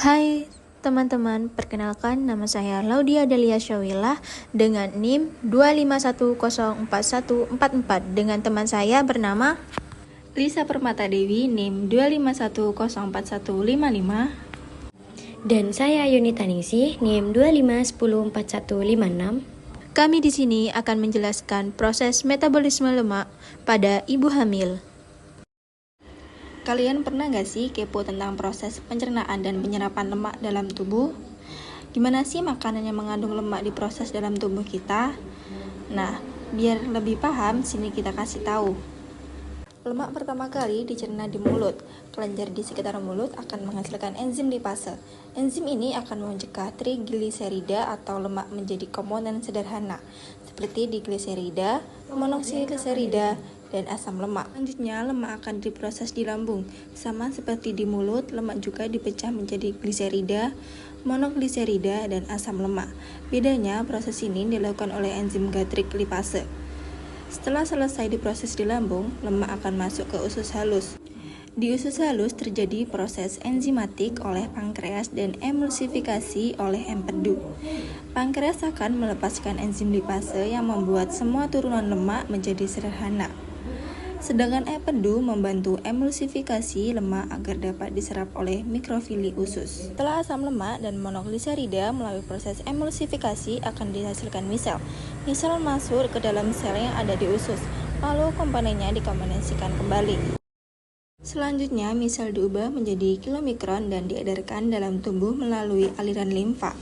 Hai teman-teman, perkenalkan nama saya Laudia Delia Syawila dengan NIM 2510444 dengan teman saya bernama Lisa Permata Dewi NIM 251041155. Dan saya Yunita Ningsih NIM 25104156. Kami di sini akan menjelaskan proses metabolisme lemak pada ibu hamil. Kalian pernah gak sih kepo tentang proses pencernaan dan penyerapan lemak dalam tubuh? Gimana sih makanan yang mengandung lemak diproses dalam tubuh kita? Nah, biar lebih paham, sini kita kasih tahu. Lemak pertama kali dicerna di mulut. Kelenjar di sekitar mulut akan menghasilkan enzim lipase. Enzim ini akan mencegah trigliserida atau lemak menjadi komponen sederhana, seperti digliserida, monoksigliserida, dan asam lemak. Selanjutnya, lemak akan diproses di lambung. Sama seperti di mulut, lemak juga dipecah menjadi gliserida, monogliserida, dan asam lemak. Bedanya, proses ini dilakukan oleh enzim gastrik lipase. Setelah selesai diproses di lambung, lemak akan masuk ke usus halus. Di usus halus terjadi proses enzimatik oleh pankreas dan emulsifikasi oleh empedu. Pankreas akan melepaskan enzim lipase yang membuat semua turunan lemak menjadi sederhana. Sedangkan empedu membantu emulsifikasi lemak agar dapat diserap oleh mikrofili usus. Setelah asam lemak dan monogliserida melalui proses emulsifikasi akan dihasilkan misel. Misel masuk ke dalam sel yang ada di usus, lalu komponennya dikombinasikan kembali. Selanjutnya, misel diubah menjadi kilomikron dan diedarkan dalam tubuh melalui aliran limfa.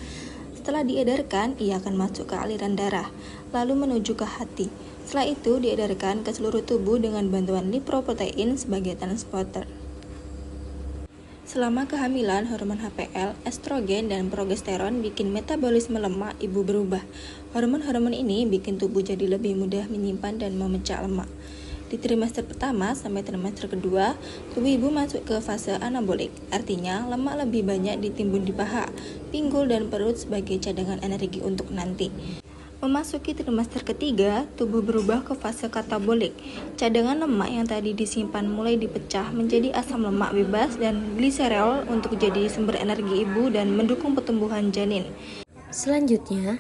Setelah diedarkan, ia akan masuk ke aliran darah, lalu menuju ke hati. Setelah itu diedarkan ke seluruh tubuh dengan bantuan lipoprotein sebagai transporter. Selama kehamilan, hormon HPL, estrogen, dan progesteron bikin metabolisme lemak ibu berubah. Hormon-hormon ini bikin tubuh jadi lebih mudah menyimpan dan memecah lemak. Di trimester pertama sampai trimester kedua, tubuh ibu masuk ke fase anabolik. Artinya, lemak lebih banyak ditimbun di paha, pinggul, dan perut sebagai cadangan energi untuk nanti. Memasuki trimester ketiga, tubuh berubah ke fase katabolik. Cadangan lemak yang tadi disimpan mulai dipecah menjadi asam lemak bebas dan gliserol untuk jadi sumber energi ibu dan mendukung pertumbuhan janin. Selanjutnya,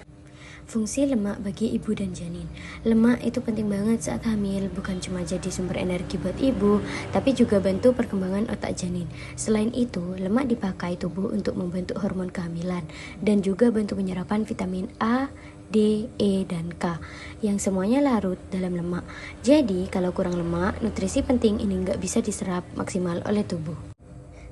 fungsi lemak bagi ibu dan janin. Lemak itu penting banget saat hamil, bukan cuma jadi sumber energi buat ibu, tapi juga bantu perkembangan otak janin. Selain itu, lemak dipakai tubuh untuk membentuk hormon kehamilan dan juga bantu penyerapan vitamin A, D, E, dan K yang semuanya larut dalam lemak. Jadi, kalau kurang lemak, nutrisi penting ini nggak bisa diserap maksimal oleh tubuh.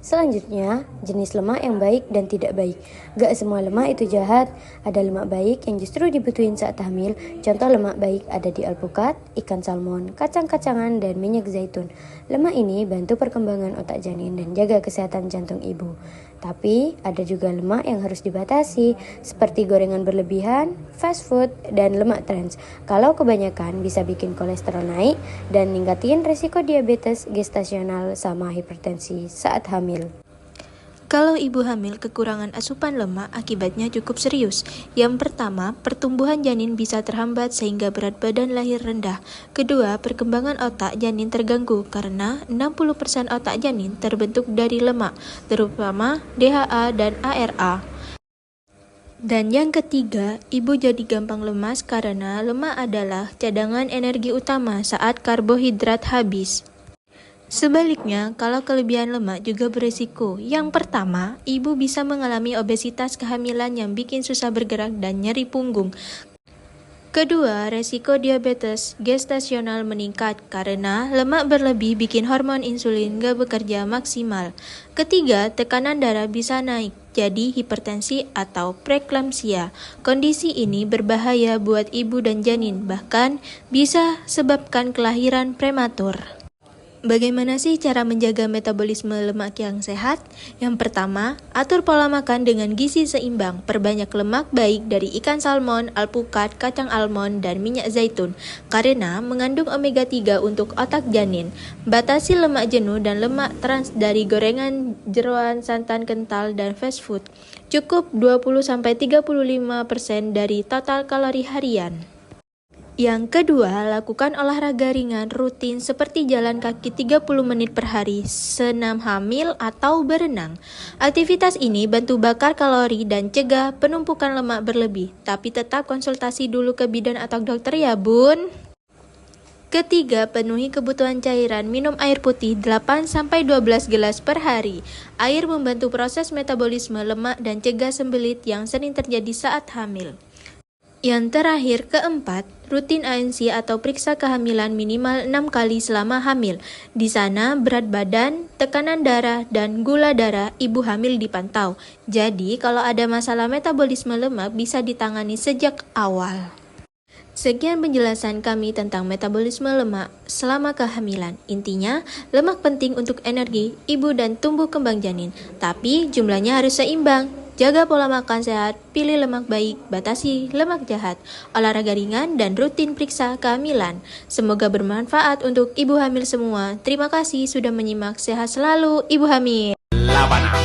Selanjutnya, jenis lemak yang baik dan tidak baik. Gak semua lemak itu jahat. Ada lemak baik yang justru dibutuhin saat hamil. Contoh lemak baik ada di alpukat, ikan salmon, kacang-kacangan, dan minyak zaitun. Lemak ini bantu perkembangan otak janin dan jaga kesehatan jantung ibu. Tapi ada juga lemak yang harus dibatasi, seperti gorengan berlebihan, fast food, dan lemak trans. Kalau kebanyakan bisa bikin kolesterol naik dan ningkatin resiko diabetes gestasional sama hipertensi saat hamil. Kalau ibu hamil kekurangan asupan lemak, akibatnya cukup serius. Yang pertama, pertumbuhan janin bisa terhambat sehingga berat badan lahir rendah. Kedua, perkembangan otak janin terganggu karena 60% otak janin terbentuk dari lemak, terutama DHA dan ARA. Dan yang ketiga, ibu jadi gampang lemas karena lemak adalah cadangan energi utama saat karbohidrat habis. Sebaliknya, kalau kelebihan lemak juga beresiko. Yang pertama, ibu bisa mengalami obesitas kehamilan yang bikin susah bergerak dan nyeri punggung. Kedua, resiko diabetes gestasional meningkat karena lemak berlebih bikin hormon insulin gak bekerja maksimal. Ketiga, tekanan darah bisa naik, jadi hipertensi atau preeklamsia. Kondisi ini berbahaya buat ibu dan janin, bahkan bisa sebabkan kelahiran prematur. Bagaimana sih cara menjaga metabolisme lemak yang sehat? Yang pertama, atur pola makan dengan gizi seimbang. Perbanyak lemak baik dari ikan salmon, alpukat, kacang almond, dan minyak zaitun karena mengandung omega 3 untuk otak janin. Batasi lemak jenuh dan lemak trans dari gorengan, jeroan, santan kental, dan fast food. Cukup 20-35% dari total kalori harian. Yang kedua, lakukan olahraga ringan rutin seperti jalan kaki 30 menit per hari, senam hamil, atau berenang. Aktivitas ini bantu bakar kalori dan cegah penumpukan lemak berlebih. Tapi tetap konsultasi dulu ke bidan atau dokter ya bun. Ketiga, penuhi kebutuhan cairan. Minum air putih 8-12 gelas per hari. Air membantu proses metabolisme lemak dan cegah sembelit yang sering terjadi saat hamil. Yang terakhir, keempat, rutin ANC atau periksa kehamilan minimal 6 kali selama hamil. Di sana, berat badan, tekanan darah, dan gula darah ibu hamil dipantau. Jadi, kalau ada masalah metabolisme lemak bisa ditangani sejak awal. Sekian penjelasan kami tentang metabolisme lemak selama kehamilan. Intinya, lemak penting untuk energi ibu dan tumbuh kembang janin, tapi jumlahnya harus seimbang. Jaga pola makan sehat, pilih lemak baik, batasi lemak jahat, olahraga ringan, dan rutin periksa kehamilan. Semoga bermanfaat untuk ibu hamil semua. Terima kasih sudah menyimak. Sehat selalu, ibu hamil. La Habana,